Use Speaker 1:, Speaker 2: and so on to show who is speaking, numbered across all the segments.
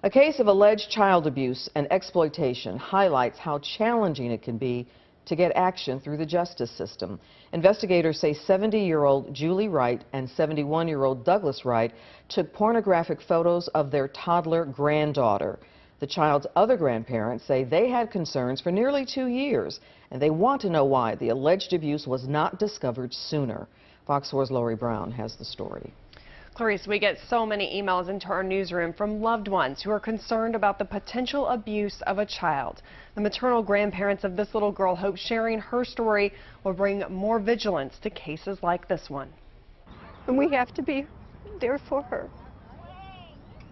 Speaker 1: A case of alleged child abuse and exploitation highlights how challenging it can be to get action through the justice system. Investigators say 70-year-old Julie Wright and 71-year-old Douglas Wright took pornographic photos of their toddler granddaughter. The child's other grandparents say they had concerns for nearly 2 years, and they want to know why the alleged abuse was not discovered sooner. Fox 4's Lori Brown has the story.
Speaker 2: Clarice, we get so many emails into our newsroom from loved ones who are concerned about the potential abuse of a child. The maternal grandparents of this little girl hope sharing her story will bring more vigilance to cases like this one.
Speaker 3: And we have to be there for her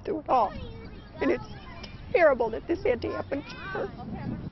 Speaker 3: through it all. And it's terrible that this had to happen to her.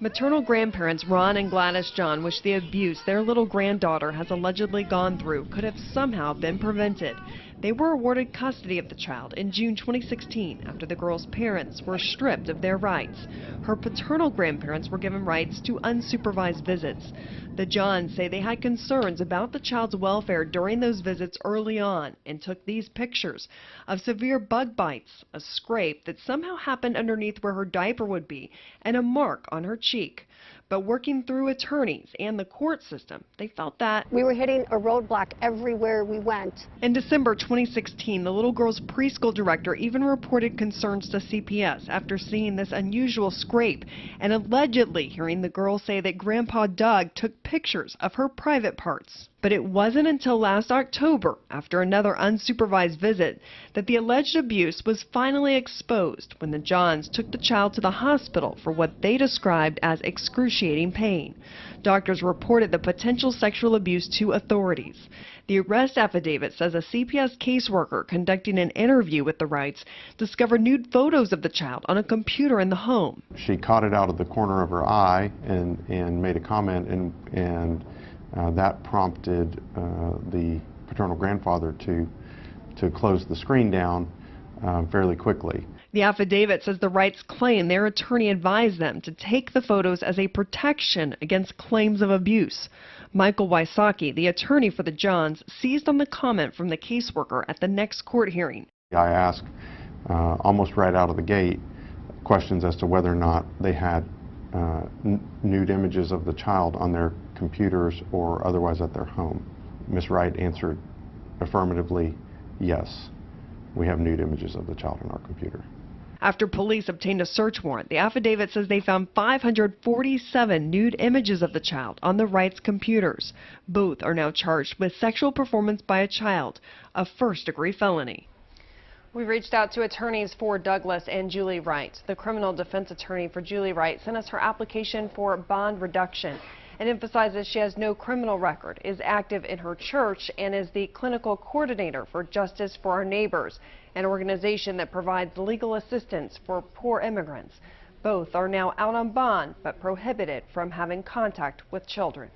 Speaker 2: Maternal grandparents Ron and Gladys John wish the abuse their little granddaughter has allegedly gone through could have somehow been prevented. They were awarded custody of the child in June 2016 after the girl's parents were stripped of their rights. Her paternal grandparents were given rights to unsupervised visits. The Johns say they had concerns about the child's welfare during those visits early on and took these pictures of severe bug bites, a scrape that somehow happened underneath where her diaper would be, and a mark on her cheek. But working through attorneys and the court system, they felt that
Speaker 3: we were hitting a roadblock everywhere we went.
Speaker 2: In December 2016, the little girl's preschool director even reported concerns to CPS after seeing this unusual scrape and allegedly hearing the girl say that Grandpa Doug took pictures of her private parts. But it wasn't until last October, after another unsupervised visit, that the alleged abuse was finally exposed when the Johns took the child to the hospital for what they described as excruciating pain. Doctors reported the potential sexual abuse to authorities. The arrest affidavit says a CPS caseworker conducting an interview with the Wrights discovered nude photos of the child on a computer in the home.
Speaker 4: She caught it out of the corner of her eye and made a comment, and that prompted the paternal grandfather to close the screen down fairly quickly.
Speaker 2: The affidavit says the Wrights claim their attorney advised them to take the photos as a protection against claims of abuse. Michael Wysocki, the attorney for the Johns, seized on the comment from the caseworker at the next court hearing.
Speaker 4: I asked almost right out of the gate questions as to whether or not they had nude images of the child on their computers or otherwise at their home. Ms. Wright answered affirmatively, yes, we have nude images of the child on our computer.
Speaker 2: After police obtained a search warrant, the affidavit says they found 547 nude images of the child on the Wrights' computers. Both are now charged with sexual performance by a child, a first-degree felony. We reached out to attorneys for Douglas and Julie Wright. The criminal defense attorney for Julie Wright sent us her application for bond reduction and emphasizes she has no criminal record, is active in her church, and is the clinical coordinator for Justice for Our Neighbors, an organization that provides legal assistance for poor immigrants. Both are now out on bond, but prohibited from having contact with children.